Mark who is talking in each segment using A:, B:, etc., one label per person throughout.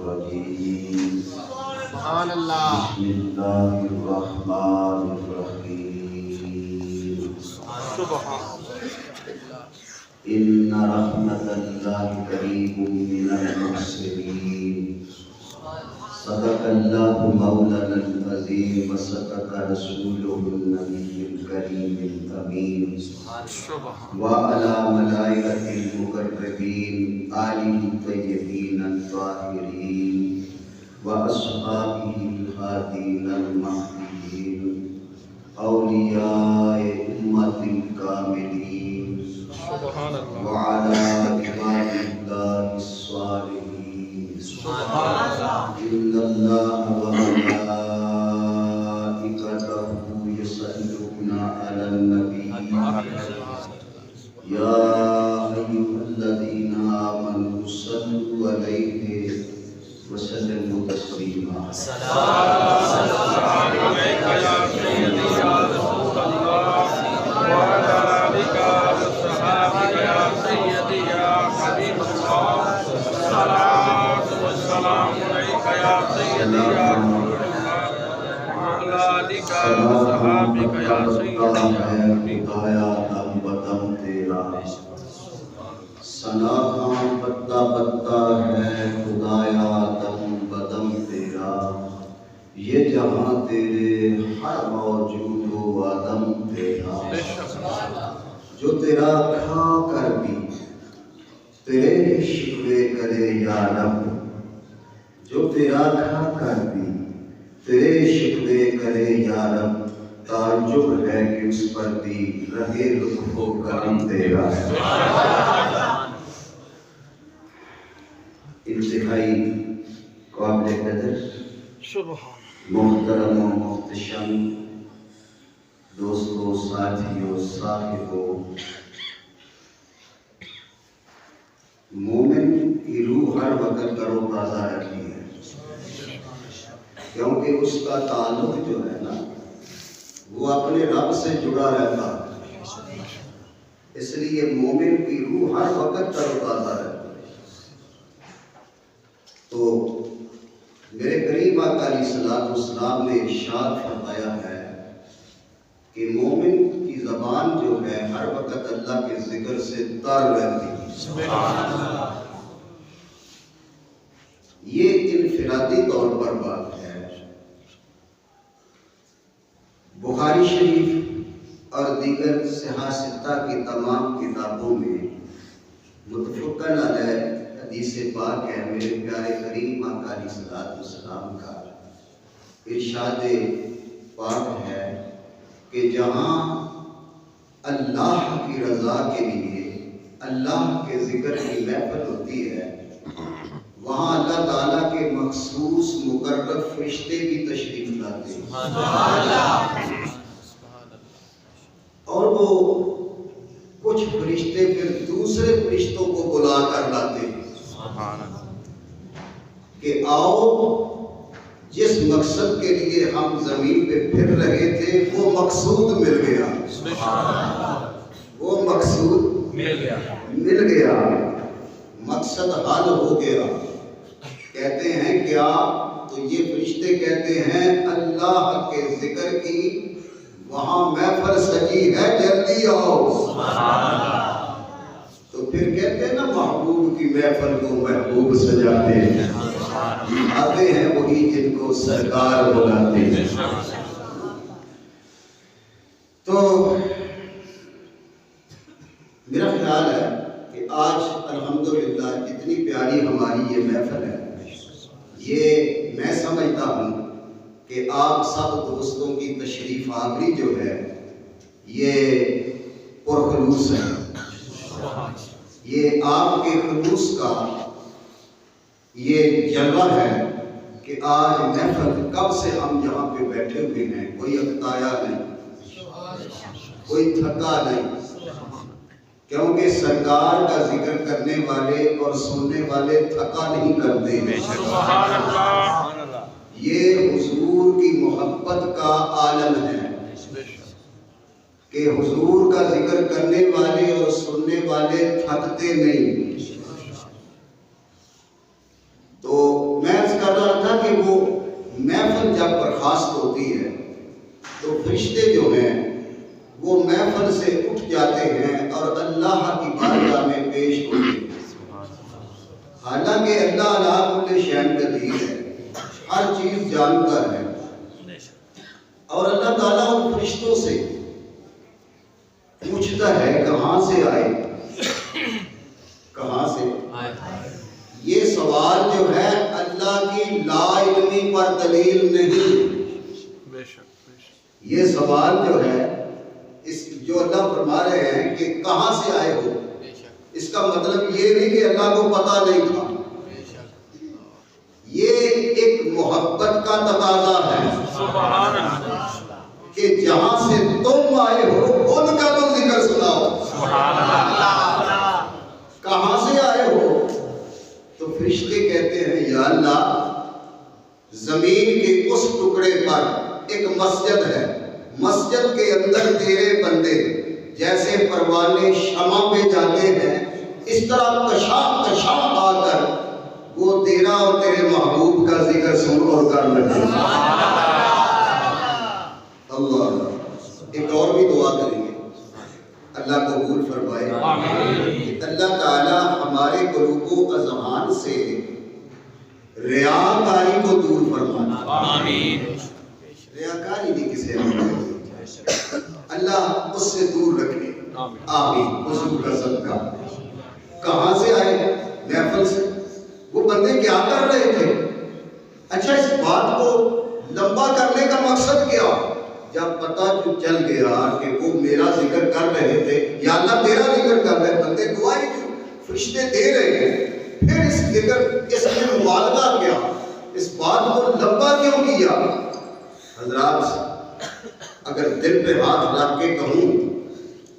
A: الرجيم
B: سبحان اللہ
A: بسم الله الرحمن الرحيم
B: سبحان
A: إن رحمة الله قريب من المحسنين صدق الله مولانا العظيم وصدق رسوله النبي الكريم الأمين وعلى ملائكة المقربين آله الطيبين الطاهرين وأصحابه الهادين المهديين أولياء أمة الكاملين
B: سبحان اللہ
A: وعلى عباد الله الصالحين
B: سبحان اللہ
A: إن الله وملائكته يصلون على النبي يا أيها الذين آمنوا صلوا عليه وسلموا تسليما خدایا دم بدم تیرا ثنا خاں بدہ بدہ ہے خدایا دم بدم تیرا یہ جہاں تیرے ہر موجود و آدم تیرا جو تیرا کھا کر بھی تیرے شکوے کرے یا رب جو تیرا کھا کر بھی تیرے شکوے کرے یا رب تعجب ہے کہ اس پر بھی رہے لطف و کرم تیرا ہے انتہائی قابل قدر محترم و محتشم دوستوں ساتھیوں صاحبوں مومن کی روح ہر وقت تر و تازہ رہتی ہے کیونکہ اس کا تعلق جو ہے نا وہ اپنے رب سے جڑا رہتا ہے اس لیے مومن کی روح ہر وقت تر و تازہ رہتی ہے تو میرے کریم آقا علیہ السلام نے ارشاد فرمایا ہے کہ مومن کی زبان جو ہے ہر وقت اللہ کے ذکر سے تر رہتی ہے یہ انفرادی طور پر بات ہے بخاری شریف اور دیگر صحاح ستہ کی تمام کتابوں میں متفقن علیہ حدیث پاک ہے میرے پیارے کریم آقا علیہ السلام کا ارشاد پاک ہے کہ جہاں اللہ کی رضا کے لیے اللہ کے ذکر کی محفل ہوتی ہے وہاں اللہ تعالیٰ کے مخصوص مقرر فرشتے بھی تشریف لاتے ہیں اور وہ کچھ فرشتے پھر دوسرے فرشتوں کو بلا کر لاتے ہیں کہ آؤ جس مقصد کے لیے ہم زمین پہ پھر رہے تھے وہ مقصود مل گیا وہ مقصود مل گیا مقصد حل ہو گیا کہتے ہیں کیا تو یہ فرشتے کہتے ہیں اللہ کے ذکر کی وہاں محفل سجی ہے جلدی آؤ تو پھر کہتے ہیں نا محبوب کی محفل کو محبوب سجاتے ہیں آتے ہیں وہی جن کو سرکار بلاتے ہیں تو میرا خیال ہے کہ آج الحمدللہ جتنی پیاری ہماری یہ محفل ہے یہ میں سمجھتا ہوں کہ آپ سب دوستوں کی تشریف آوری جو ہے یہ پرخلوص ہے یہ آپ کے خلوص کا یہ جلوہ ہے کہ آج محفل کب سے ہم یہاں پہ بیٹھے ہوئے ہیں کوئی اکتایا نہیں کوئی تھکا نہیں کیونکہ سرکار کا ذکر کرنے والے اور سننے والے تھکا نہیں کرتے یہ حضور کی محبت کا عالم ہے کہ حضور کا ذکر کرنے والے اور سننے والے تھکتے نہیں. تو میں برخاست ہوتی ہے تو فرشتے جو ہیں وہ محفل سے اٹھ جاتے ہیں اور اللہ کی بارگاہ میں پیش ہوتے ہیں۔ حالانکہ اللہ علی کل شیء قدیر ہے، ہر چیز جانتا ہے، اور اللہ تعالیٰ ان فرشتوں سے پوچھتا ہے کہاں سے آئے، کہاں سے یہ سوال جو ہے اللہ کی لا علمی پر دلیل نہیں۔ یہ سوال جو ہے اس جو اللہ فرما رہے ہیں کہ کہاں سے آئے ہو، اس کا مطلب یہ نہیں کہ اللہ کو پتہ نہیں تھا، یہ ایک محبت کا تقاضا ہے کہ جہاں سے تم آئے ہو ان کا تو ذکر سناؤ۔ کہاں سے آئے ہو؟ تو فرشتے کہتے ہیں یا اللہ زمین کے اس ٹکڑے پر ایک مسجد ہے، مسجد کے اندر تیرے بندے جیسے پروانے شمع پہ جاتے ہیں اس طرح کشاں کشاں آ کر وہ تیرا اور تیرے محبوب کا ذکر سن اور کر لگے۔ اللہ ایک اور بھی دعا کریں گے، اللہ قبول فرمائے کہ اللہ تعالی ہمارے قلوب و اذہان سے ریاکاری کو دور فرمائے۔ آمین۔ ریاکاری نہیں کسے اللہ اس سے دور رکھے، آمین۔ حضور کا صدقہ۔ کہاں سے آئے؟ محفل سے۔ وہ بندے کیا کر رہے تھے؟ اچھا اس بات کو لمبا کرنے کا مقصد کیا؟ جب پتہ چل گیا کہ وہ میرا ذکر کر رہے تھے، یا اللہ تیرا ذکر کر رہے، بندے گواہی فرشتے دے رہے ہیں، پھر اس ذکر اس میں مبالغہ کیا، اس بات کو لمبا کیوں کیا؟ حضرات اگر دل پہ ہاتھ رکھ کے کہوں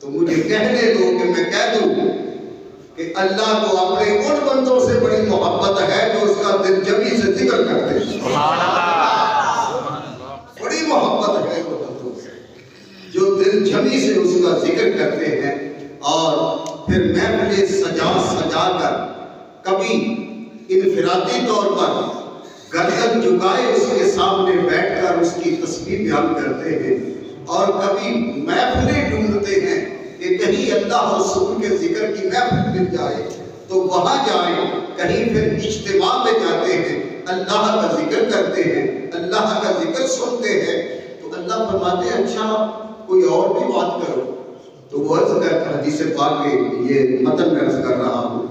A: تو مجھے کہنے دو کہ میں کہہ دوں کہ اللہ کو اپنے ان بندوں سے بڑی محبت ہے جو اس کا دل جمی سے ذکر کرتے ہیں۔ بڑی محبت ہے وہ بندوں سے جو دل جمی سے اس کا ذکر کرتے ہیں، اور پھر محفلیں سجا سجا کر کبھی انفرادی طور پر گردن جھکائے اس کے سامنے بیٹھ کر اس کی تسبیح بیان کرتے ہیں، اور کبھی محفلیں ڈھونڈتے ہیں کہ کہیں اللہ اور رسول کے ذکر کی محفل مل جائے تو وہاں جائیں، کہیں پھر اجتماع میں جاتے ہیں، اللہ کا ذکر کرتے ہیں، اللہ کا ذکر سنتے ہیں، تو اللہ فرماتے ہیں اچھا کوئی اور بھی بات کرو۔ تو وہ عرض کرتا حدیث پاک کے یہ متن میں عرض کر رہا ہوں،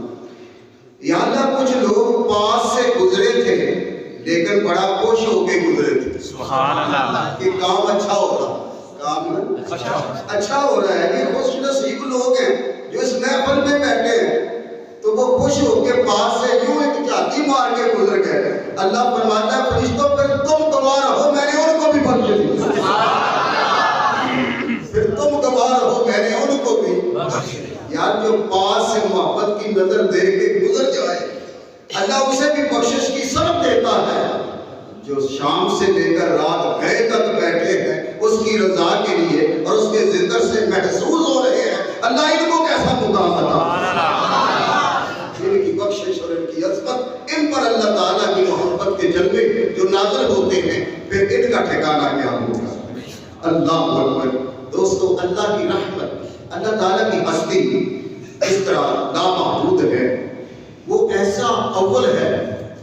A: یا اللہ کچھ لوگ پاس سے گزرے تھے لیکن بڑا خوش ہو کے گزرے تھے، سبحان اللہ، کہ کام اچھا ہو رہا، کام اچھا ہو رہا ہے۔ یہ خوش نصیب لوگ ہیں جو اس محفل میں بیٹھے ہیں، تو وہ خوش ہو کے پاس سے یوں ایک جھاتی مار کے گزر گئے۔ اللہ فرماتا ہے فرشتوں پھر تم گواہ رہو میں نے ان کو بھی بخش دیا، پھر تم گواہ رہو میں نے ان کو بھی۔ یار جو پاس سے محبت کی نظر دے کے گزر جائے اللہ اسے بھی بخشش کی سبب دیتا ہے، جو شام سے لے کر رات گئے تک بیٹھے ہیں اس کی رضا کے لیے اور اس کے ذکر سے محسوس ہو رہے ہیں، اللہ ان کو کیسا مقام عطا، ان کی بخشش اور ان کی عظمت، ان پر اللہ تعالیٰ کی محبت کے جلوے جو نازل ہوتے ہیں، پھر ان کا ٹھکانہ کیا ہوگا۔ اللہ اکبر۔ دوستو اللہ کی رحمت، اللہ تعالیٰ کی ہستی اس طرح لامحدود ہے، وہ ایسا اول ہے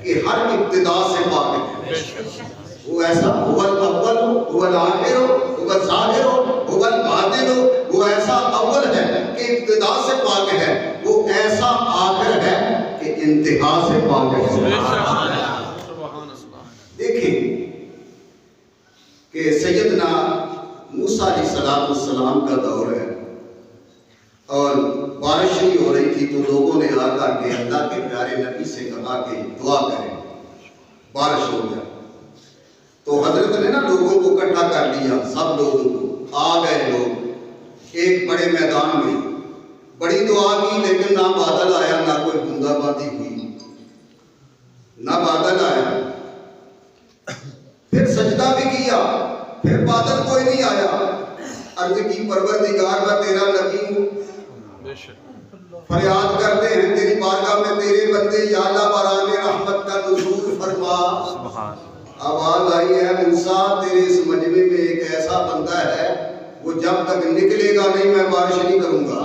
A: کہ ہر ابتدا سے پاک ہے، وہ ایسا هو الاول هو الاخر هو الظاہر هو الباطن، وہ ایسا اول ہے کہ ابتدا سے پاک ہے، وہ ایسا آخر ہے کہ انتہا سے پاک ہے۔ دیکھیں کہ سیدنا موسیٰ علیہ السلام کا دور ہے اور بارش نہیں ہو رہی تھی، تو لوگوں نے آ کر کے اللہ کے پیارے نبی سے کہا کہ دعا کریں بارش ہو جائے۔ تو حضرت نے نا لوگوں کو اکٹھا کر لیا، سب لوگوں کو آ گئے لوگ ایک بڑے میدان میں، بڑی دعا کی لیکن نہ بادل آیا نہ کوئی بوندا باندی ہوئی، نہ بادل آیا۔ پھر سجدہ بھی کیا، پھر بادل کوئی نہیں آیا۔ عرض کی پروردگار میں تیرا نبی ہوں، فریاد کرتے ہیں تیری بارگاہ میں تیرے بندے، یا اللہ باران رحمت کا نزول فرما۔ آواز آئی ہے موسیٰ بندہ ہے وہ جب تک نکلے گا نہیں میں بارش نہیں کروں گا،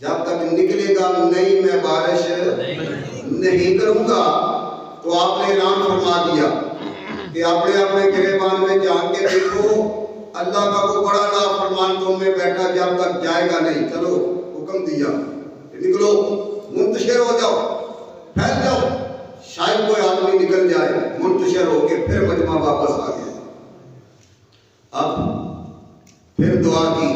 A: جب تک نکلے گا نہیں میں بارش نہیں کروں گا۔ تو آپ نے اعلان فرما دیا کہ اپنے اپنے گریبان میں جان کے دیکھو اللہ کا وہ بڑا نافرمان تم میں بیٹھا جب تک جائے گا نہیں۔ چلو حکم دیا نکلو، منتشر ہو جاؤ، پھیل جاؤ، شاید کوئی آدمی نکل جائے، منتشر ہو کے پھر مجمع واپس آ گیا۔ اب پھر دعا کی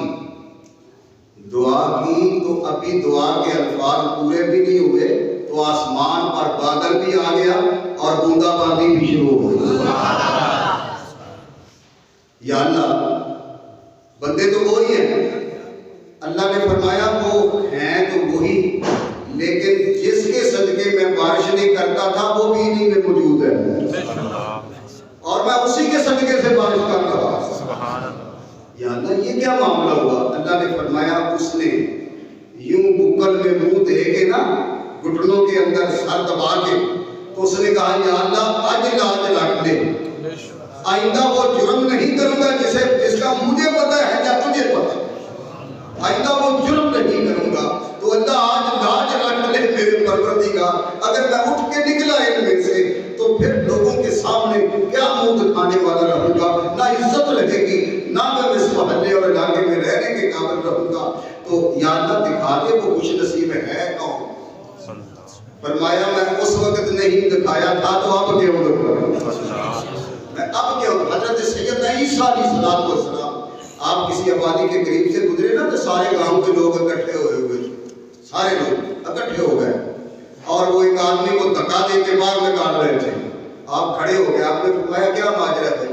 A: تو ابھی دعا کے الفاظ پورے بھی نہیں ہوئے تو آسمان پر بادل بھی آ گیا اور بوندا باندی بھی شروع ہو گئی۔ یا اللہ، بندے تو وہی ہیں، اللہ نے فرمایا وہ ہیں تو وہی، لیکن جس کے صدقے میں بارش نہیں کرتا تھا وہ بھی انہی میں موجود ہے اور میں اسی کے صدقے سے بارش کر رہا ہوں۔ یا اللہ یہ کیا معاملہ ہوا؟ اللہ نے فرمایا اس نے یوں بکل میں منہ دے کے نا گھٹنوں کے اندر سر دبا کے تو اس نے کہا یا اللہ آج لاج رکھ دے، آئندہ وہ جرم نہیں کروں گا جس کا مجھے پتہ ہے یا تجھے پتہ ہے، آئندہ وہ جرم نہیں کروں گا۔ تو اللہ آج لاج رکھ لے میرے پروردگار، اگر میں اٹھ کے نکلا ان میں سے تو پھر لوگوں کے سامنے کیا منہ دکھانے والا رہوں گا، نہ عزت رہے گی نہ میں اس محلے اور علاقے میں رہنے کے قابل رہوں گا۔ تو یا اللہ دکھا دے وہ خوش نصیب ہے کون؟ فرمایا میں اس وقت نہیں دکھایا تھا تو اب کیوں دکھایا، میں اب کیوں؟ حضرت سیدنا عیسیٰ علیہ السلام آپ کسی آبادی کے قریب سے گزرے نا تو سارے گاؤں کے لوگ اکٹھے ہوئے، سارے لوگ اکٹھے ہو گئے اور وہ ایک آدمی کو دھکا دے کے باہر نکال رہے تھے۔ آپ کھڑے ہو گئے، آپ نے فرمایا کیا ماجرا ہے،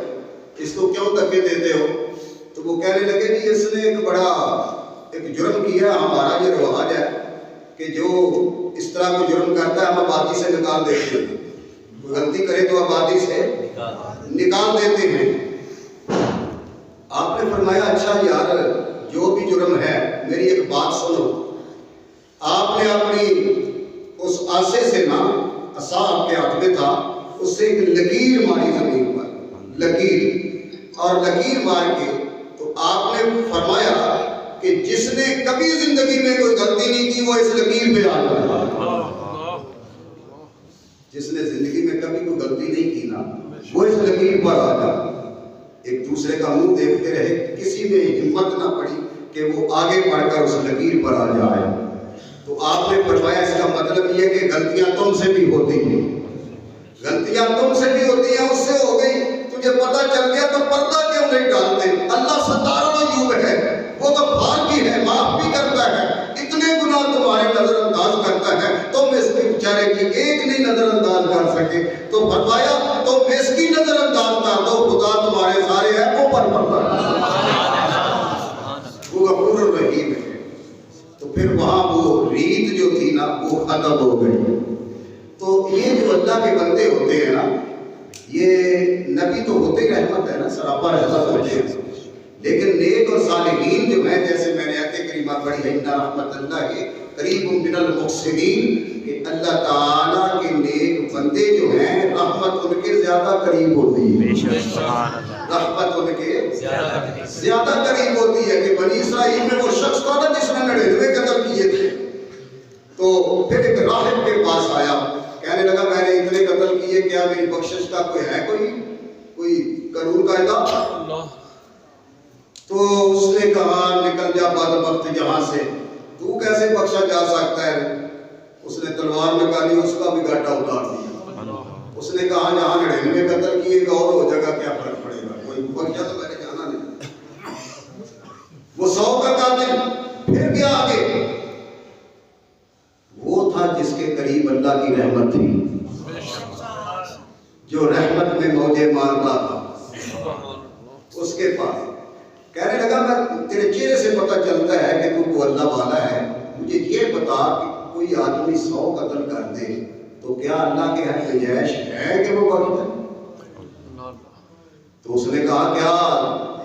A: اس کو کیوں دھکے دیتے ہو؟ تو وہ کہنے لگے جی اس نے ایک جرم کیا، ہمارا یہ رواج ہے کہ جو اس طرح کو جرم کرتا ہے ہم آبادی سے نکال دیتے ہیں، کوئی غلطی کرے تو آبادی سے نکال دیتے ہیں۔ آپ نے فرمایا اچھا یار جو بھی جرم ہے میری ایک بات سنو، آپ نے اپنی اس آسے سے نا، عصا آپ کے ہاتھ میں تھا، اس سے ایک لکیر ماری زمین پر، لکیر، اور لکیر مار کے تو آپ نے فرمایا کہ جس نے کبھی زندگی میں کوئی غلطی نہیں کی وہ اس لکیر پہ آ جائے، جس نے زندگی میں کبھی کوئی غلطی نہیں کی نا وہ اس لکیر پر آ جائے۔ ایک دوسرے کا منہ دیکھتے رہے، کسی میں ہمت نہ پڑی کہ وہ آگے بڑھ کر اس لکیر پر آ جائے۔ تو آپ نے فرمایا اس کا مطلب یہ کہ غلطیاں تم سے بھی ہوتی ہیں، غلطیاں تم سے بھی ہوتی ہیں، اس سے ہو گئی، تجھے پتہ چل گیا تو پردہ کیوں نہیں ڈالتے؟ اللہ ستار العیوب ہے، وہ غفار بھی ہے، معاف بھی کرتا ہے، اتنے گناہ تمہارے نظر انداز کرتا ہے، تم اس کے بیچارے کی ایک نہیں نظر انداز کر سکے۔ تو فرمایا تم اس کی نظر انداز کر دو، خدا تمہارے سارے عیبوں پر پردہ وہ غفور الرحیم ہے۔ تو پھر وہاں وہ ریت جو تھی نا وہ ختم ہو گئی۔ تو یہ جو اللہ کے بندے ہوتے ہیں نا، یہ نبی تو ہوتے ہی رحمت ہے نا، سراپا رحمت ہوتے ہیں، لیکن نیک اور صالحین جو ہیں، جیسے میں نے آیت کریمہ پڑھی ہے، ان رحمت اللہ قریب من المحسنین، کہ اللہ تعالیٰ کے نیک بندے جو ہیں رحمت ان کے زیادہ قریب ہوتی ہے، رحمت ان کے زیادہ قریب ہوتی ہے۔ کہ بنی اسرائیل میں وہ شخص تھا نا جس نے 99 قتل کیے تھے، تو پھر ایک راہب کے پاس آیا، کہنے لگا میں نے اتنے قتل کیے، کیا میری بخشش کا کوئی ہے کوئی قانون قاعدہ؟ تو اس نے کہا نکل جا بدبخت یہاں سے، تو کیسے بخشا جا سکتا ہے؟ اس نے تلوار نکالی، اس کا بھی گاٹا اتار دیا۔ اس نے کہا جہاں 99 قتل کیے گا اور ہو جائے گا، کیا فرق پڑے گا، کوئی بخشا تو میں نے جانا نہیں۔ وہ 100 کا قاتل پھر گیا آگے، وہ تھا جس کے قریب اللہ کی رحمت تھی، جو رحمت میں موجے مارتا تھا، اس کے پاس کہنے لگا میں تیرے چہرے سے پتہ چلتا ہے کہ تو کو اللہ والا ہے، مجھے یہ بتا کہ کوئی آدمی 100 قتل کر دے تو کیا اللہ کے ہاں گنجائش ہے کہ وہ بخش دے؟ تو اس نے کہا کیا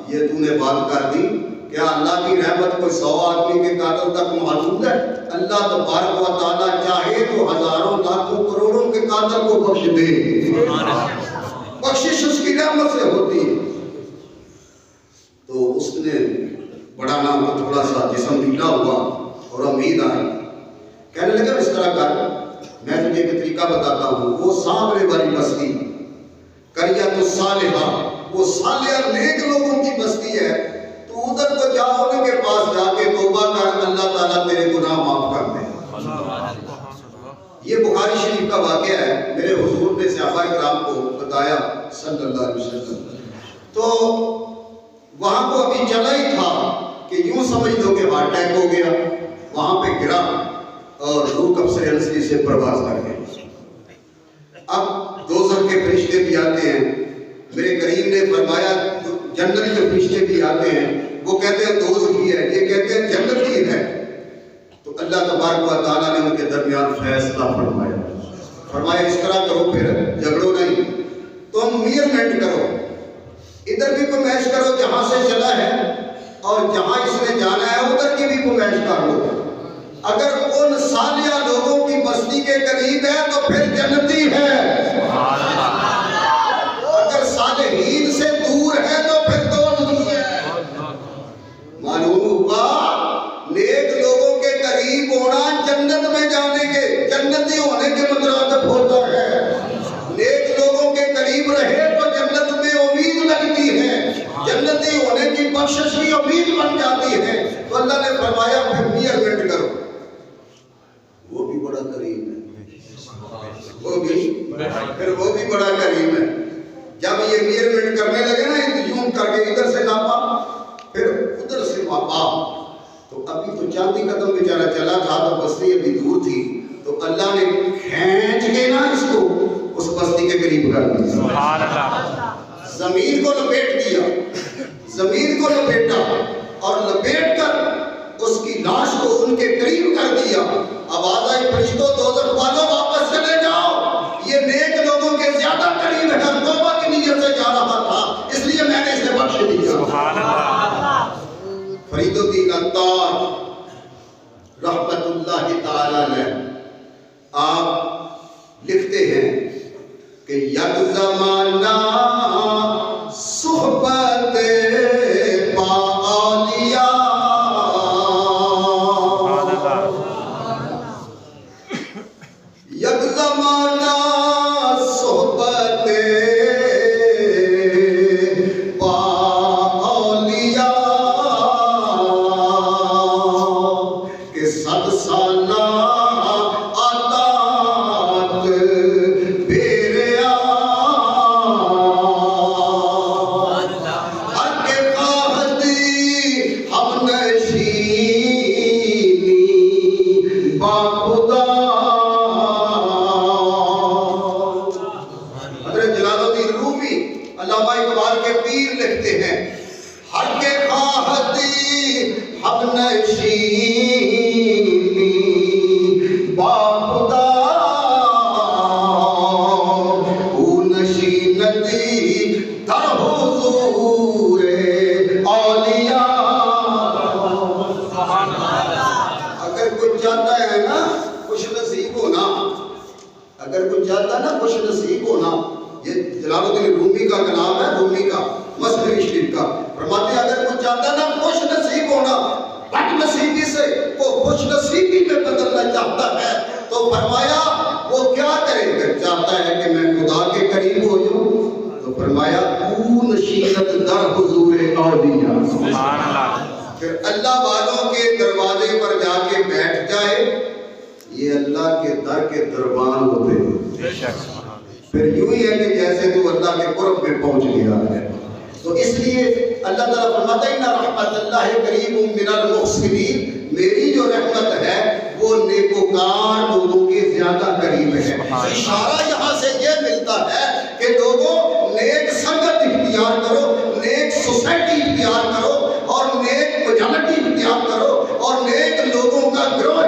A: یہ تو نے بات کر دی، کیا اللہ کی رحمت کوئی 100 آدمی کے قاتل تک محدود ہے؟ اللہ تبارک و تعالیٰ چاہے تو ہزاروں لاکھوں کروڑوں کے قاتل کو بخش دے، بخشش اس کی رحمت سے ہوتی ہے۔ نے بڑا نام کو تھوڑا سا جسم ڈھیلا ہوا اور امید آئی، کہنے لگا اس طرح کر، میں تجھے ایک طریقہ بتاتا ہوں، وہ سامنے والی بستی قریۃ الصالحہ، وہ صالح نیک لوگوں کی بستی ہے، تو ادھر کو جا، ان کے پاس جا کے توبہ کر، اللہ تعالیٰ تیرے گناہ معاف کر دے۔ یہ بخاری شریف کا واقعہ ہے، میرے حضور نے صحابہ کرام کو بتایا صلی اللہ علیہ وسلم، تو وہاں کو ابھی چلا ہی تھا کہ یوں سمجھ لو کہ ہارٹ اٹیک ہو گیا، وہاں پہ گرا اور روح قبض انسلی سے پرواز کر گئی۔ اب دوزخ کے فرشتے بھی آتے ہیں، میرے کریم نے فرمایا جنت کے فرشتے بھی آتے ہیں، وہ کہتے ہیں دوزخ ہی ہے، یہ کہتے ہیں جنت ہی ہے۔ تو اللہ تبارک و تعالیٰ نے ان کے درمیان فیصلہ فرمایا اس طرح کرو، پھر جھگڑو نہیں، تم میئرمنٹ کرو، ادھر بھی گمائش کرو جہاں سے چلا ہے، اور جہاں اس نے جانا ہے ادھر کی بھی گمائش کر لو۔ اگر ان صالح لوگوں کی بستی کے قریب ہے تو پھر جنتی ہے، اگر صالحین سے دور ہے تو پھر دوزخی ہے۔ معلوم ہوا نیک لوگوں کے قریب ہونا جنت میں جانے کے، جنتی ہونے کے مترادف ہوتا ہے۔ نیک لوگوں کے قریب رہے تو جنت میں امید لگتی ہے، جنتی ہونے کی بخشش کی امید بن جاتی ہے۔ تو اللہ نے فرمایا پھر میئرمنٹ کرو، وہ بھی بڑا کریم ہے، وہ بھی بڑا کریم ہے۔ جب یہ میئرمنٹ کرنے لگے نا، یوں کر کے ادھر سے ناپا پھر ادھر سے ناپا، تو ابھی تو چاندی قدم بیچارہ چلا تھا، تو بستی ابھی دور تھی، تو اللہ نے کھینچ کے نا اس کو اس بستی کے قریب کر دیا، زمین کو لپیٹ دیا، زمین کو لپیٹا اور لپیٹ کر اس کی لاش کو ان کے قریب کر دیا۔ آواز آئی فرشتوں دوزخ والوں واپس چلے جاؤ، یہ نیک لوگوں کے زیادہ قریب ہے، توبہ کی نیت سے جا رہا تھا اس لیے میں نے اسے بخش دیا۔ فرید الدین عطار رحمت اللہ تعالی علیہ آپ لکھتے ہیں کہ یک زمانہ صحبت پا لیا، یک زمانہ صحبت پا لیا، کہ 100 سالہ عطاعت بیریا، ہر کے قاہدی ہم نشینی با خدا۔ حضرت جلال الدین رومی علامہ اقبال کے پیر لکھتے ہیں، ہر کے قاہدی ہم نشینی با خدا، او نشینتی در حضور اولیاء۔ اگر کوئی چاہتا ہے نا خوش نصیب ہونا، اگر کوئی چاہتا ہے نا خوش نصیب ہونا، یہ جلال الدین رومی کا کلام ہے، رومی کا مثنوی شریف کا، فرماتے ہیں اگر کوئی چاہتا ہے نا خوش نصیب ہونا، بد نصیبی سے وہ خوش نصیبی میں بدلنا چاہتا ہے، تو فرمایا وہ کیا کرے؟ اگر چاہتا ہے کہ میں خدا کے قریب ہو جاؤں تو فرمایا او نشینت در حضور اولیاء، پھر اللہ والوں کے دروازے پر جا کے بیٹھ جائے، یہ اللہ کے در کے دربان ہوتے ہیں، پھر یوں ہی ہے کہ جیسے تو اللہ کے قرب میں پہنچ گیا ہے۔ تو اس لیے اللہ تعالیٰ فرماتا ہے ان رحمت اللہ قریب من المحسنین، میری جو رحمت ہے وہ نیکوکار لوگوں کے زیادہ قریب ہے۔ اشارہ یہاں سے یہ ملتا ہے کہ لوگوں نیک سنگت اختیار کرو، نیک سوسائٹی اختیار کرو، اور نیک میجورٹی اختیار کرو، اور نیک لوگوں کا گروہ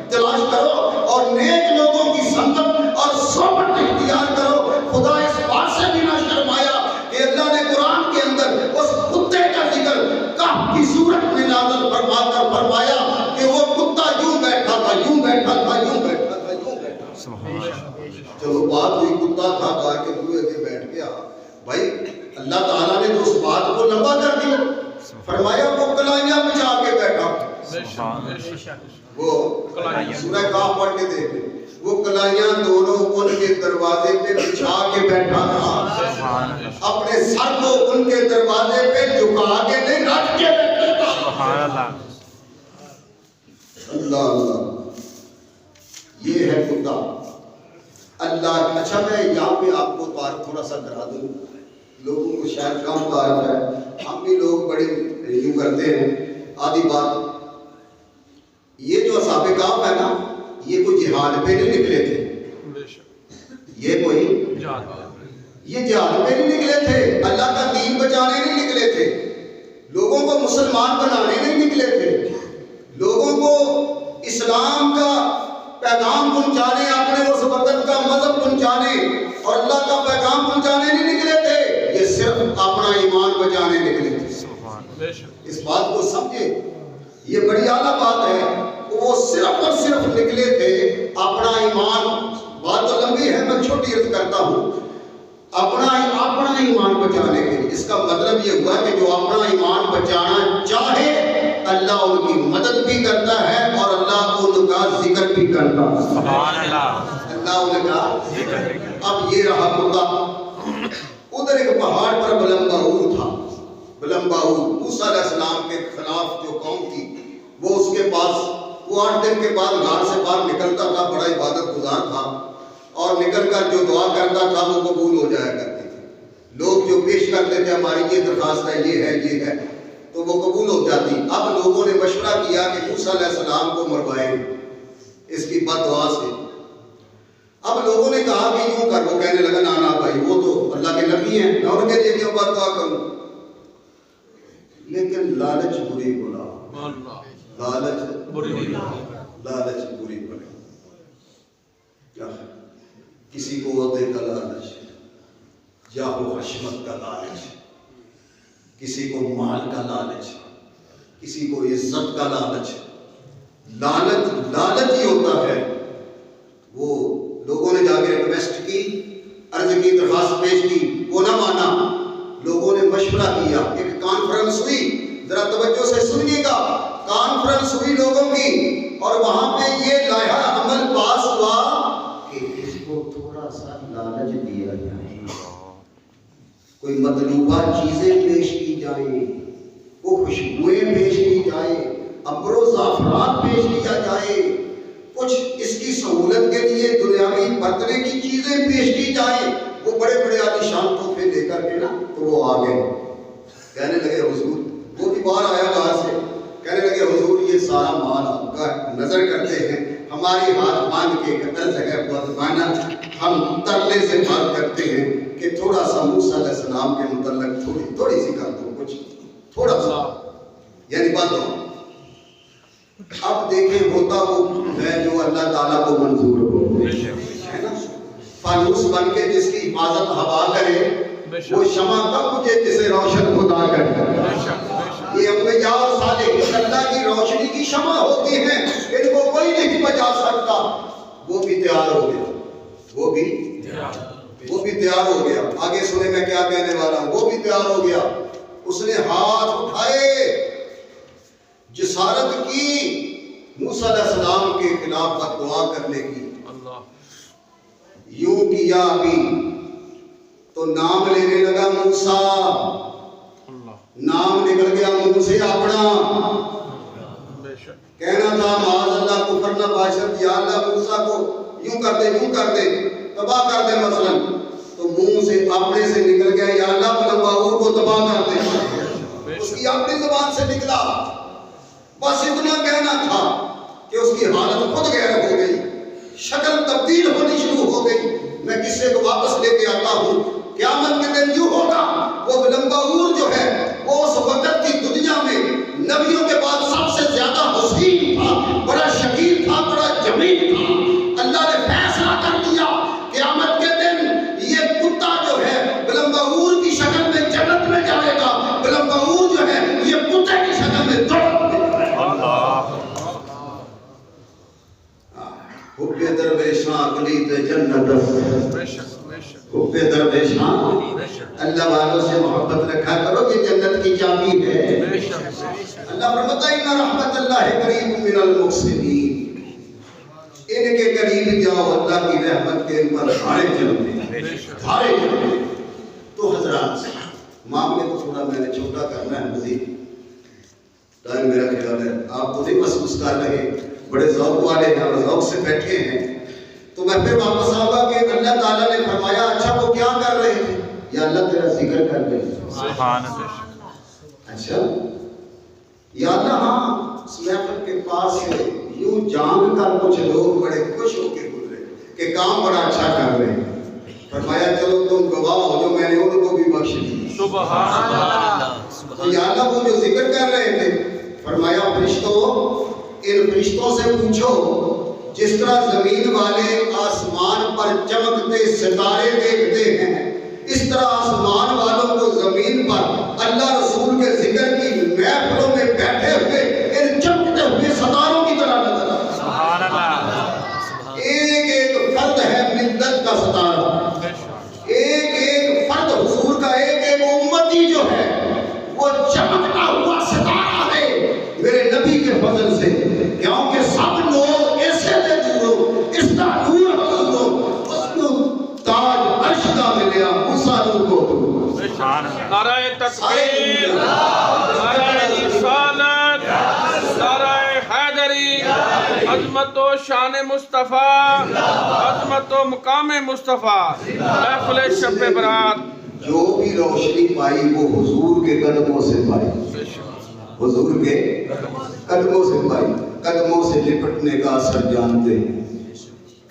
A: تلاش کرو، اور نیک لوگوں کی سنگت اور صحبت اختیار کرو۔ خدا اس بات سے بھی نہ شرمایا کہ اللہ نے قرآن کے اندر اس کتے کا ذکر کہف کی صورت میں نازل فرما کر فرمایا کہ وہ کتا یوں بیٹھا تھا، یوں بیٹھا تھا، یوں بیٹھا تھا، یوں بیٹھا تھا۔ چلو بات ہوئی کتا تھا، گائے کے دوے کے بیٹھ گیا، بھائی اللہ تعالیٰ نے تو اس بات کو لمبا کر دیا، فرمایا وہ کلائیاں بچا کے بیٹھا. وہ سورہ کاف پڑھ کے دیکھ وہ کلائیاں دونوں ان کے دروازے پہ بچھا کے بیٹھا تھا. اپنے سر کو ان کے دروازے پہ جھکا کے نہیں رکھ کے بیٹھا تھا. اللہ اللہ یہ ہے خدا اللہ. اچھا میں یہاں پہ آپ کو تعارف تھوڑا سا کرا دوں. لوگوں کو شاید کم تعارف ہے, ہم بھی لوگ بڑے یوں کرتے ہیں آدھی بات. یہ جو اصحاب کہف ہے نا, یہ کوئی جہاد پہ نہیں نکلے تھے. یہ کوئی جہاد پہ نہیں نکلے تھے, اللہ کا دین بچانے نہیں نکلے تھے, لوگوں کو مسلمان بنانے نہیں نکلے تھے, لوگوں کو اسلام کا پیغام پہنچانے, اپنے اس وطن کا مذہب پہنچانے اور اللہ کا پیغام پہنچانے نہیں نکلے تھے. یہ صرف اپنا ایمان بچانے نکلے تھے. اس بات کو سمجھے, یہ بڑی اعلیٰ بات ہے. وہ صرف اور صرف نکلے تھے اپنا ایمان, بات تو لمبی ہے میں چھوٹی عرض کرتا ہوں, اپنا ایمان بچانے کے لیے. اس کا مطلب یہ ہوا کہ جو اپنا ایمان بچانا چاہے اللہ ان کی مدد بھی کرتا ہے اور اللہ ان کا ذکر بھی کرتا ہے. سبحان اللہ, اللہ ان کا ذکر. اب یہ رہا مدعا. ادھر ایک پہاڑ پر بلند باور تھا. بلند باور موسیٰ علیہ السلام کے خلاف جو قوم تھی وہ اس کے پاس, وہ 8 دن کے بعد غار سے باہر نکلتا تھا, بڑا عبادت گزار تھا, اور نکل کر جو دعا کرتا تھا وہ قبول ہو جایا کرتی تھی. لوگ جو پیش کرتے تھے ہماری یہ درخواست ہے, یہ ہے تو وہ قبول ہو جاتی. اب لوگوں نے مشورہ کیا کہ موسیٰ علیہ السلام کو مروائیں اس کی بد دعا سے. اب لوگوں نے کہا کہ یوں کر, وہ کہنے لگا نا بھائی وہ تو اللہ کے نبی ہیں, میں ان کے لیے کیوں بد دعا کروں. لیکن لالچ بری بلا, لالچ بری بلا. کیا کسی کو عہدے کا لالچ, یا وہ حشمت کا لالچ, کسی کو مال کا لالچ, کسی کو عزت کا لالچ. لالچ ہی ہوتا ہے. وہ لوگوں نے جا کے ریکویسٹ کی, عرض کی, درخواست پیش کی, وہ نہ مانا. لوگوں نے مشورہ کیا, ایک کانفرنس ہوئی, ذرا توجہ سے سنیے گا. کانفرنس ہوئی لوگوں کی اور وہاں پہ یہ لائحہ عمل پاس ہوا کہ اس کو تھوڑا سا لالچ دیا جائے, کوئی مطلوبہ چیزیں پیش کی جائیں, وہ خوشبوئیں پیش کی جائیں, امبر و زعفران پیش کیا جائے, کچھ اس کی سہولت کے لیے دنیاوی برتنے کی چیزیں پیش کی جائیں. وہ بڑے بڑے عالیشان تحفے لے کر کے نا تو وہ آ گئے, کہنے لگے حضور, وہ بھی باہر آیا باہر سے, کہنے لگے حضور یہ سارا مال آپ کا نظر کرتے ہیں, ہماری ہاتھ باندھ کے قرض ہے بدمانہ, ہم ترلے سے بات کرتے ہیں کہ تھوڑا سا موسیٰ علیہ السلام کے متعلق تھوڑی سی کر دو, کچھ تھوڑا سا, یعنی بات ہو. اب دیکھیں ہوتا وہ ہے جو اللہ تعالیٰ کو منظور ہو, ہے نا. فانوس بن کے جس کی حفاظت ہوا کرے وہ شمع کب مجھے جسے روشن خدا کرے. یہ انبیاء اور صالحین اللہ کی روشنی کی شمع ہوتی ہیں, ان کو کوئی نہیں بچا سکتا. وہ بھی تیار ہو گیا, وہ بھی تیار ہو گیا. آگے سنے میں کیا کہنے والا ہوں. وہ بھی تیار ہو گیا, اس نے ہاتھ اٹھائے, جسارت کی موسیٰ علیہ السلام کے خلاف بد دعا کرنے کی. یوں کیا ابھی تو نام لینے لگا موسیٰ, نام نکل گیا منہ سے اپنا, کہنا تھا معاذ اللہ کفر نہ باشد, یا اللہ موسیٰ کو یوں کر دے تباہ کر دے مثلا, تو منہ سے اپنے سے نکل گیا یا اللہ بلند باور کو تباہ کر دے. اس کی اپنی زبان سے نکلا, بس اتنا کہنا تھا کہ اس کی حالت خود غیر ہو گئی, شکل تبدیل ہونی شروع ہو گئی. میں قصے کو واپس لے کے آتا ہوں. قیامت کے دن یوں ہوگا, وہ بلند باور جو ہے وہ اس وقت کی دنیا میں نبیوں کے بعد سب سے زیادہ حسین تھا, بڑا شکیل تھا, بڑا جمیل تھا. اللہ نے فیصلہ کر دیا قیامت کے دن یہ کتا جو ہے بلند باور کی شکل میں جنت میں جائے گا, بلند باور جو ہے یہ کتے کی شکل میں دوزخ میں جائے گا. حب درویشاں اگلی تے جنت, حب درویشاں اللہ والوں سے محبت رکھا کرو، یہ جنت کی چابی ہے۔ اللہ فرماتا ہے ان رحمت اللہ قریب من المحسنین، ان کے قریب جاؤ اللہ کی رحمت کے ان پر دھارے چلتے دھارے چلتے۔ تو حضرات معاملے کو تھوڑا میں نے چھوٹا کرنا ہے، مزید ٹائم میرا خیال ہے آپ کو نہیں محسوس کر رہے، بڑے ذوق والے ہیں اور ذوق سے بیٹھے ہیں، تو میں پھر واپس آؤں گا کہ اللہ تعالیٰ نے فرمایا اچھا وہ کیا کر رہے تھے؟ یا اللہ تیرا ذکر کر رہے تھے۔
B: سبحان اللہ۔
A: اچھا یا اللہ ہاں اس محفل کے پاس سے یوں جان کر کچھ لوگ بڑے خوش ہو کے گزرے کہ کام بڑا اچھا کر رہے ہیں، فرمایا چلو تم گواہ ہو جو میں نے ان کو بھی بخش دی۔
B: سبحان اللہ۔
A: تو یا اللہ وہ جو ذکر کر رہے تھے، فرمایا فرشتوں ان فرشتوں سے پوچھو جس طرح زمین والے آسمان پر چمکتے ستارے دیکھتے ہیں، اس طرح آسمان والوں کو زمین پر اللہ رسول کے ذکر کی محفلوں میں بیٹھے ہوئے ان چمکتے ہوئے ستاروں کی طرح نظر آتا ہے۔
B: سبحان اللہ۔
A: ایک ایک فرد ہے ملت کا ستارہ، ایک ایک فرد حضور کا، ایک ایک امتی جو ہے وہ چمکتا ہوا ستارہ ہے میرے نبی کے فضل سے، کیونکہ سب لوگ ایسے دے دورو اس کا نور حضور اس کو تاج عرش کا ملیا موسیٰ نور کو۔
B: نعرہ تکبیر، نعرہ رسالت، نعرہ حیدری، عظمت و شان مصطفیٰ، عظمت و مقام مصطفیٰ، محفل شب برات۔
A: جو بھی روشنی پائی وہ حضور کے قدموں سے پائی، حضور کے قدموں سے پائی۔ قدموں سے لپٹنے کا اثر جانتے ہیں،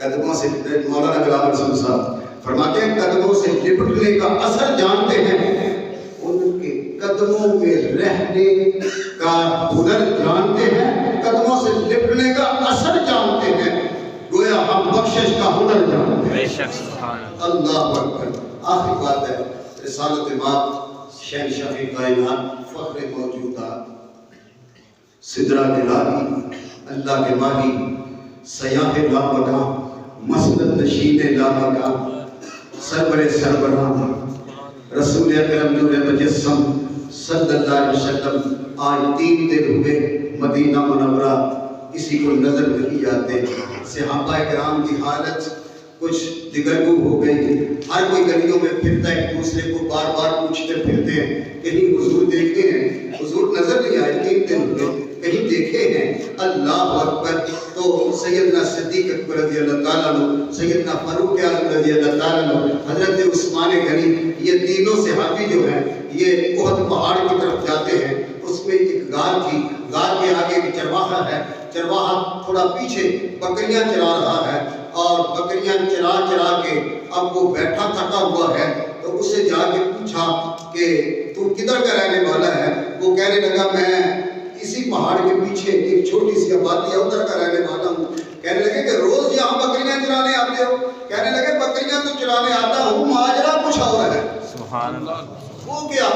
A: قدموں سے مولانا غلام رسول صاحب فرماتے ہیں قدموں سے لپٹنے کا اثر جانتے ہیں، ان کے قدموں میں رہنے کا ہنر جانتے ہیں، قدموں سے لپٹنے کا اثر جانتے ہیں، گویا ہم بخشش کا ہنر جانتے ہیں۔ اللہ اکبر۔ آخری بات ہے رسالت مات شہنشاہ کائنات فخر موجودات سدرہ الہی اللہ کے ماہی سیاح لامکان مسند نشین لامکان سربر سربراہ رسول اکرم نور مجسم صلی اللہ علیہ وسلم آج 3 دن ہوئے مدینہ منورہ، کسی کو نظر نہیں آتے، صحابہ کرام کی حالت کچھ دگرگو ہو گئی، ہر کوئی گلیوں میں پھرتا ہے، ایک دوسرے کو بار بار پوچھتے پھرتے ہیں کہیں حضور دیکھے ہیں، حضور نظر نہیں آئے، 3 دن ہوئے کہیں دیکھے ہیں۔ اللہ اکبر۔ تو سیدنا صدیق اکبر رضی اللہ تعالیٰ عنہ، سیدنا فاروق اعظم رضی اللہ تعالیٰ عنہ، حضرت عثمان غنی، یہ تینوں صحابی جو ہیں یہ احد پہاڑ کی طرف جاتے ہیں، اس میں ایک غار تھی، غار کے آگے ایک چرواہا ہے، چرواہا تھوڑا پیچھے بکریاں چرا رہا ہے، اور بکریاں چرا چرا کے اب وہ بیٹھا تھکا ہوا ہے، تو اس سے جا کے پوچھا کہ تو کدھر کا رہنے والا ہے؟ وہ کہنے لگا میں اسی پہاڑ کے پیچھے ایک چھوٹی سی آبادی ہے ادھر کا رہنے والا ہوں۔ کہنے لگے کہ روز یہاں بکریاں چرانے آتے ہو؟ کہنے لگے بکریاں تو چرانے آتا ہوں، ماجرا کچھ اور ہے۔
B: سبحان اللہ۔
A: وہ کیا؟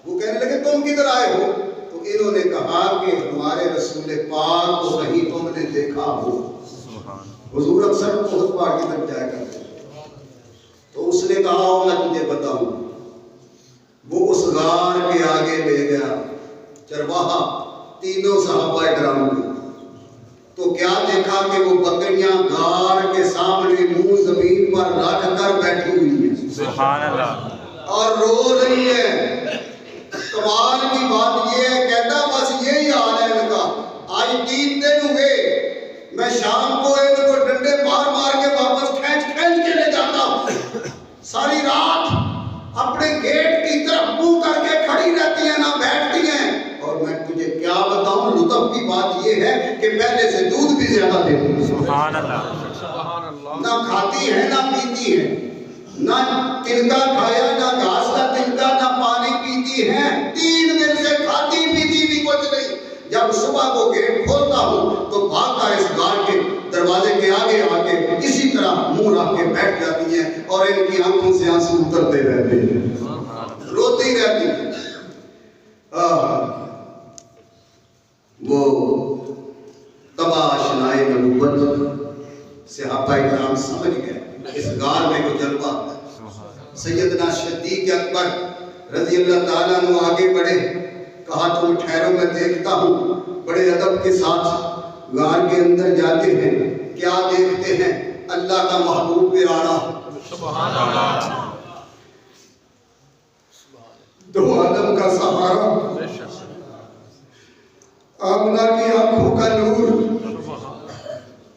A: وہ کہنے لگے تم کدھر آئے ہو؟ تو انہوں نے کہا کہ ہمارے رسول پاک کو کہیں تم نے دیکھا ہو۔ حضور اکثر احد پہاڑ کی طرف جایا کرتے ہیں، تو اس نے کہا میں تجھے بتاؤں۔ وہ اس غار کے آگے لے گیا چرواہا تینوں صحابہ کرام کو، تو کیا دیکھا کہ وہ بکریاں غار کے سامنے منہ زمین پر رکھ کر بیٹھی ہوئی ہیں،
B: سبحان اللہ،
A: اور رو رہی ہے۔ کمال کی بات یہ ہے، کہتا بس یہی حال ہے ان کا، آج 3 دن ہوئے، میں شام کو ان کو ڈنڈے مار مار کے واپس کھینچ کھینچ کے لے جاتا ہوں، ساری رات اپنے گیٹ کی طرف منہ کر کے کھڑی رہتی ہیں، نہ بیٹھتی ہیں، اور میں تجھے کیا بتاؤں، لطف کی بات یہ ہے کہ پہلے سے دودھ بھی زیادہ دیتی ہیں،
B: سبحان اللہ، سبحان اللہ،
A: نہ کھاتی ہے نہ پیتی ہے، نہ تلکا کھایا نہ گھاس کا تلکا نہ پانی پیتی ہے، 3 دن سے کھاتی پیتی بھی کچھ نہیں۔ جب صبح کو گیٹ کھولتا ہوں تو بھاگ کر اس غار کے دروازے کے آگے آ کے اسی طرح منہ رکھ کے بیٹھ جاتی ہیں، اور ان کی آنکھوں سے آنسو اترتے رہتے ہیں، روتی رہتی ہیں۔ وہ تباہ آشنائے نبوت صحابہ کرام سمجھ گئے اس غار میں کوئی جلوہ ہے۔ سیدنا صدیق اکبر رضی اللہ تعالیٰ عنہ آگے بڑھے، کہا تم ٹھہرو میں دیکھتا ہوں۔ بڑے ادب کے ساتھ غار کے اندر جاتے ہیں، کیا دیکھتے ہیں؟ اللہ کا محبوب پیارا
B: سبحان اللہ،
A: دو عالم کا سہارا،
B: بے شک،
A: آمنہ کی آنکھوں کا نور،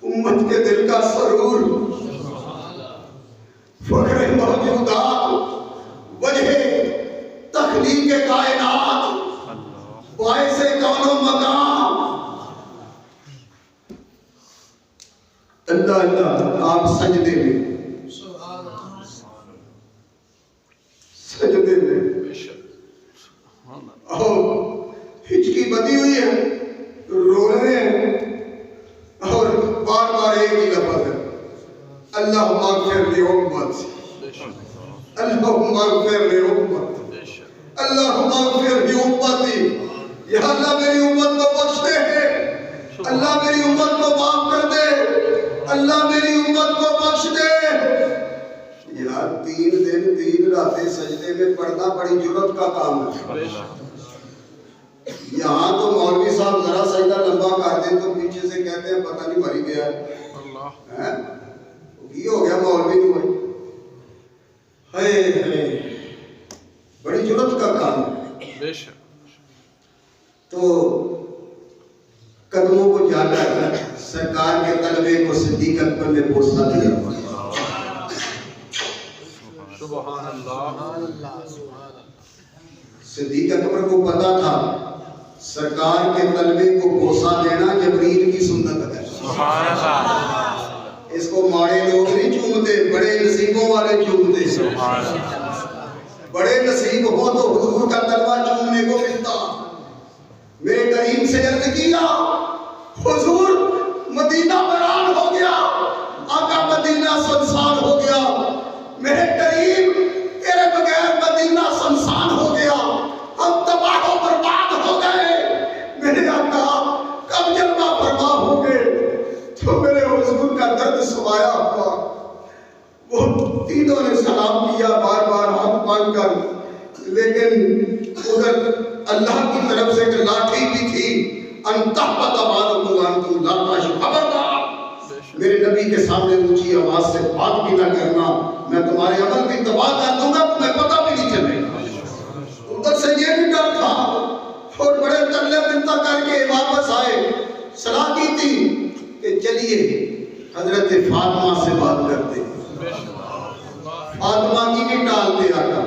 A: امت کے دل کا سرور، فخر موجودات، وجہ تخلیق کائنات، باعث کون و مقام۔ اللہ اللہ آپ سجدے میں، سجدے میں
B: بے شک، سبحان اللہ،
A: اور ہچکی بندی ہوئی ہے، رو رہے ہیں، اور بار بار ایک ہی لفظ ہے، اللہم اغفر لی امت،
B: بے شک،
A: اللہم اغفر لی امت،
B: بے شک،
A: اللہم اغفر لی امتی۔ یا اللہ میری امت کو بخش دے، اللہ میری امت کو معاف کر دے، اللہ میری امت کو بخش دے۔ یار 3 دن 3 راتیں سجدے میں پڑھنا بڑی جرات کا کام ہے۔
B: بے شک،
A: یہاں تو مولوی صاحب ذرا سجدہ لمبا کر دیں تو پیچھے سے کہتے ہیں پتہ نہیں مری گیا ہے،
B: اللہ،
A: کی ہو گیا مولوی کو ہے، بڑی جرات کا کام ہے۔
B: بے شک،
A: تو قدموں کو جا کر سرکار کے طلبے کو صدیق اکبر نے بوسہ دیا۔
B: سبحان اللہ،
A: صدیق اکبر کو پتا تھا سرکار کے طلبے کو بوسہ دینا جبریل کی سنت ہے۔
B: سبحان اللہ،
A: اس کو ماڑے لوگ نہیں چومتے، بڑے نصیبوں والے چومتے۔
B: سبحان اللہ،
A: بڑے نصیب ہو تو حضور کا طلبہ چومنے کو ملتا۔ میرے کریم سے عرض کیا، حضور مدینہ ویران ہو گیا، آقا مدینہ سنسان ہو گیا، میرے کریم تیرے بغیر مدینہ سنسان ہو گیا، ہم تباہ و برباد ہو گئے، میرے آقا کب جلوہ فرما ہو گے؟ تو میرے حضور کا درد سمایا ہوا، وہ تینوں نے سلام کیا بار بار ہاتھ مانگ کر، لیکن ادھر اللہ کی طرف سے ایک لاٹھی بھی تھی، انتحبت اعمالکم وانتم لا تشعرون، خبردار میرے نبی کے سامنے اونچی آواز سے بات بھی نہ کرنا، میں تمہارے عمل بھی تباہ کر دوں گا، تمہیں پتہ بھی نہیں چلے گا۔ ادھر سے یہ بھی ڈر تھا، اور بڑے ترلے منتہ کر کے واپس آئے، صلاح کی تھی کہ چلیے حضرت فاطمہ سے بات کرتے ہیں۔ فاطمہ کی بھی ٹالتے آقا،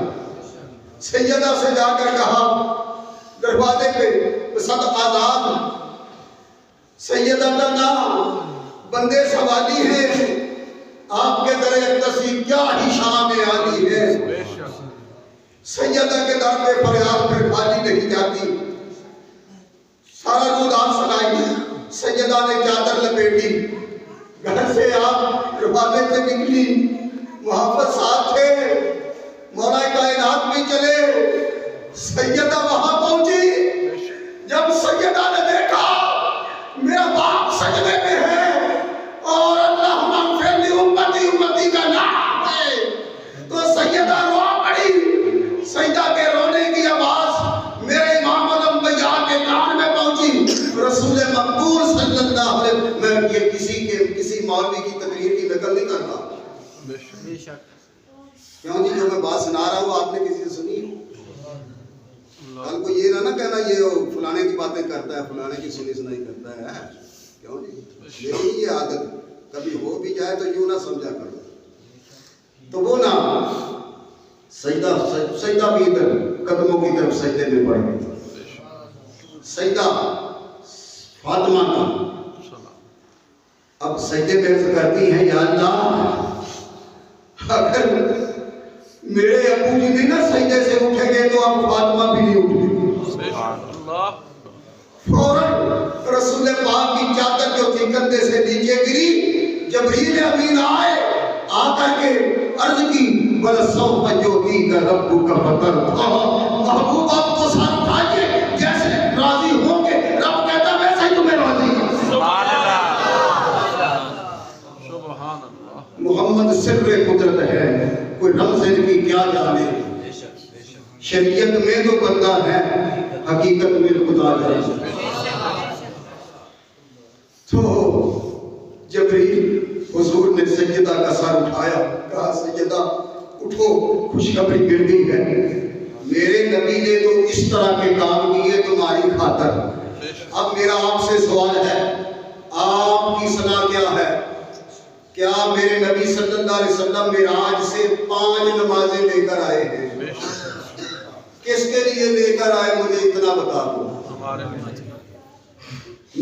A: سیدہ سے جا کر کہا دروازے پہ صد آزاد سیدہ کا نام بندے سوالی ہے، آپ کے در اقتصی کیا ہی شان عالی ہے۔ سیدہ کے در پہ فریاد پھر خالی نہیں جاتی، سارا رود آپ سنائی، سیدہ نے چادر لپیٹی، گھر سے آپ دروازے سے نکلی، محافظ ساتھ تھے، مولا کائنات بھی چلے، سیدہ وہاں پہنچی، جب سیدہ نے دیکھا میرا باپ سجدے میں ہے اور اللہم اغفر لی امتی، امتی کا نام ہے، تو سیدہ رو پڑی۔ سیدہ کے رونے کی آواز میرے امام الانبیاء کے کان میں پہنچی، رسول مقبول صلی اللہ علیہ وسلم۔ میں یہ کسی مولوی کی تقریر کی نقل نہیں کرتا،
B: بے شک،
A: کیوں جی جو میں بات سنا رہا ہوں آپ نے کسی سے سنی؟ کل کو یہ نہ کہنا یہ فلانے کی باتیں کرتا ہے، فلانے کی سنی سنائی کرتا ہے، کیوں جی؟ لیکن یہ عادت کبھی ہو بھی جائے تو یوں نہ سمجھا کرو۔ تو وہ نا سجدہ بھی ادھر قدموں کی طرف سجدے میں پڑ گئی، سجدہ فاطمہ کا۔ اب سجدے میں عرض کرتی ہیں یا اللہ اگر میرے ابو جی نہیں نا سجدے سے اٹھیں گے تو اب فاطمہ بھی نہیں اٹھ گئی۔ فوراً رسول پاک کی چادر جو تھی کندھے سے نیچے گری، جبریل امین آئے، آ کر کے عرض کی وَلَسَوْفَ يُعْطِيكَ رَبُّكَ فَتَرْضَىٰ، محبوب آپ تو سر اٹھائیے، جیسے راضی ہوں گے، رب کہتا ویسے ہی تمہیں راضی ہے۔
B: سبحان اللہ، سبحان اللہ،
A: محمد سر قدرت ہے، کوئی رمز ان کی کیا جانے، شریعت میں تو بندہ ہے، حقیقت میں خدا ہے۔ تو جبریل حضور نے سیدہ کا سر اٹھایا، کہا سیدہ اٹھو، خوشخبری مل گئی ہے، میرے نبی نے تو اس طرح کے کام کیے تمہاری خاطر۔ اب میرا آپ سے سوال ہے، آپ کی صلاح کیا ہے؟ کیا میرے نبی صلی اللہ علیہ وسلم معراج سے 5 نمازیں لے کر آئے ہیں؟ کس کے لیے لے کر آئے مجھے اتنا بتا دو۔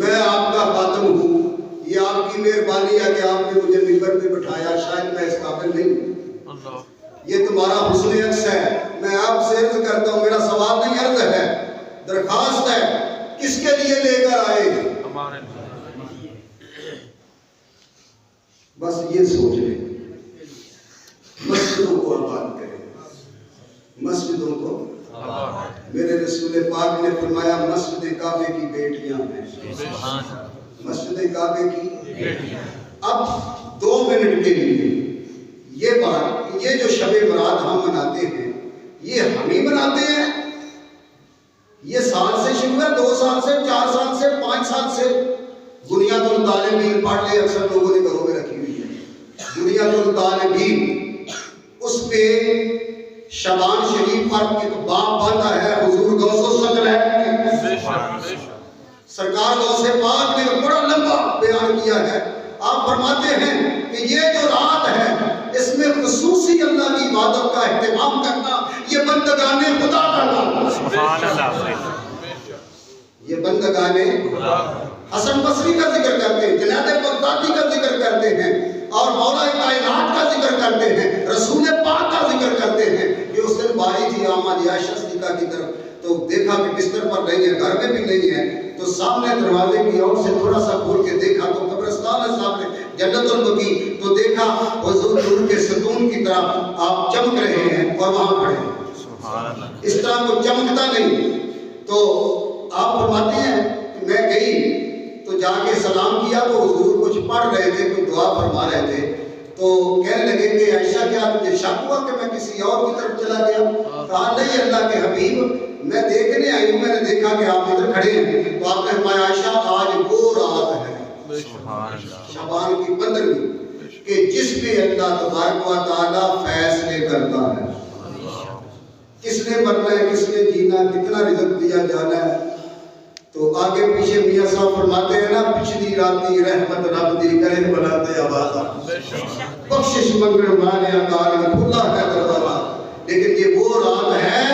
A: میں آپ کا خادم ہوں، یہ آپ کی مہربانی ہے کہ آپ نے مجھے ممبر پہ بٹھایا، شاید میں اس قابل نہیں ہوں، یہ تمہارا حسن عکس ہے۔ میں آپ سے عرض کرتا ہوں، میرا سوال نہیں عرض ہے، درخواست ہے، کس کے لیے لے کر آئے؟ بس یہ سوچ لیں، مسجدوں کو آباد کریں، مسجدوں کو۔ میرے رسول پاک نے فرمایا مسجد کعبے کی بیٹیاں ہیں، مسجد کعبے کی۔ اب 2 منٹ کے لیے یہ بات، یہ جو شب برات ہم مناتے ہیں، یہ ہم ہی مناتے ہیں؟ یہ سال سے شروع ہے، 2 سال سے، 4 سال سے، 5 سال سے؟ بنیاد الطالبین پڑھ لے، اکثر لوگوں نے گھروں میں رکھی ہوئی ہے بنیاد الطالبین، اس پہ شبان شریف پر ایک باب بنتا ہے، حضور غوث الثقل ہے، سرکار غوث پاک نے بڑا لمبا بیان کیا ہے۔ آپ فرماتے ہیں کہ یہ جو رات ہے اس میں خصوصی اللہ کی عبادت کا اہتمام کرنا، یہ بندگان خدا کا کام ہے، یہ بندگان حسن بصری کا ذکر کرتے ہیں، جنید بغدادی کا ذکر کرتے ہیں، اور مولا کائنات کا ذکر کرتے ہیں، رسول پاک کا ذکر کرتے ہیں کہ اس دن باری تھی آمد عائشہ صدیقہ کی طرف، تو دیکھا کہ بستر پر نہیں ہے، گھر میں بھی نہیں ہے، تو سامنے دروازے کی اور سے تھوڑا سا کھول کے دیکھا تو قبرستان ہے سامنے، جنت البقیع، تو دیکھا حضور نور کے ستون کی طرح آپ چمک رہے ہیں اور وہاں کھڑے ہیں، اس طرح کو چمکتا نہیں۔ تو آپ فرماتے ہیں کہ میں گئی تو جا کے سلام کیا تو حضور کچھ پڑھ رہے تھے، کوئی دعا فرما رہے تھے، تو کہنے لگے کہ عائشہ کیا تجھے شک ہوا کہ میں کسی اور کی طرف چلا گیا؟ کہا نہیں اللہ کے حبیب، میں دیکھنے آئی ہوں، میں نے دیکھا کہ آپ ادھر کھڑے ہیں، تو آپ نے فرمایا عائشہ آج وہ رات ہے شعبان کی 15ویں کہ جس میں اللہ تبارک و تعالیٰ فیصلے کرتا ہے، کس نے مرنا ہے، کس نے جینا، کتنا رزق دیا جانا ہے۔ تو آگے پیچھے میاں صاحب فرماتے ہیں نا، پچھلی راتی رحمت رب دی کرے بلاتے آبادہ، بخشش منگڑ مانے اکار کھلا ہے دروازہ۔ لیکن یہ وہ رات ہے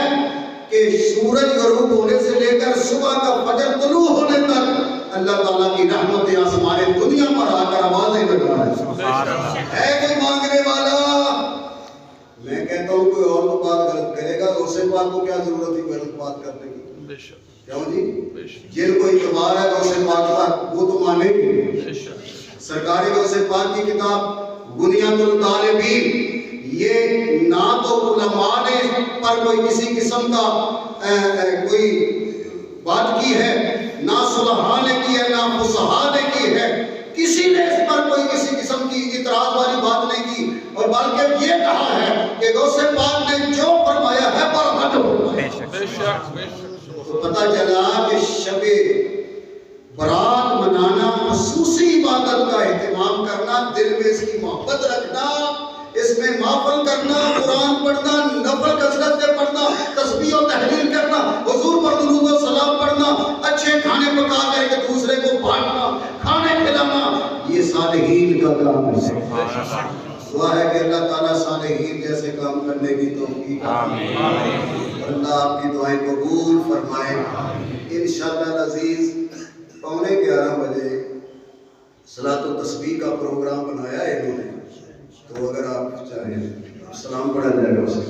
A: کہ سورج غروب ہونے سے لے کر صبح کا فجر طلوع ہونے تک اللہ تعالیٰ کی رحمت آسمان دنیا پر آ کر آوازیں لگا ہے کوئی مانگنے والا؟ میں کہتا ہوں کوئی اور تو بات غلط کرے گا، غوث پاک کو کیا ضرورت ہے غلط بات کرنے کی؟ کیوں جی؟ جن کو اعتبار ہے غوث پاک پر وہ تو مانے گے۔ سرکاری غوث پاک کی کتاب بنیاد الطالبین، یہ نہ تو علماء نے پر کوئی کسی قسم کا کوئی بات کی ہے، نہ صلحاء نے کی ہے، نہ فصحاء نے کی ہے، کسی نے اس پر کوئی کسی قسم کی اعتراض والی بات نہیں کی، اور بلکہ یہ کہا ہے کہ غوث پاک نے جو فرمایا ہے پر حد فرمایا۔ تو پتہ چلا کہ شب برات منانا، خصوصی عبادت کا اہتمام کرنا، دل میں اس کی محبت رکھنا، اس میں محفل کرنا، قرآن پڑھنا، نفل کثرت سے پڑھنا، تسبیح و تحلیل کرنا، حضور پر درود و سلام پڑھنا، اچھے کھانے پکا کر ایک دوسرے کو بانٹنا، کھانے کھلانا، یہ صالحین کا کام ہے۔ دعا ہے کہ اللہ تعالیٰ صالحین جیسے کام کرنے کی توفیق آمین، اللہ آپ کی دعائیں قبول فرمائے۔ انشاءاللہ العزیز 11:15 بجے صلاۃ و تسبیح کا پروگرام بنایا ہے انہوں نے، تو اگر آپ چاہیں سلام پڑھا جائے گا اس کے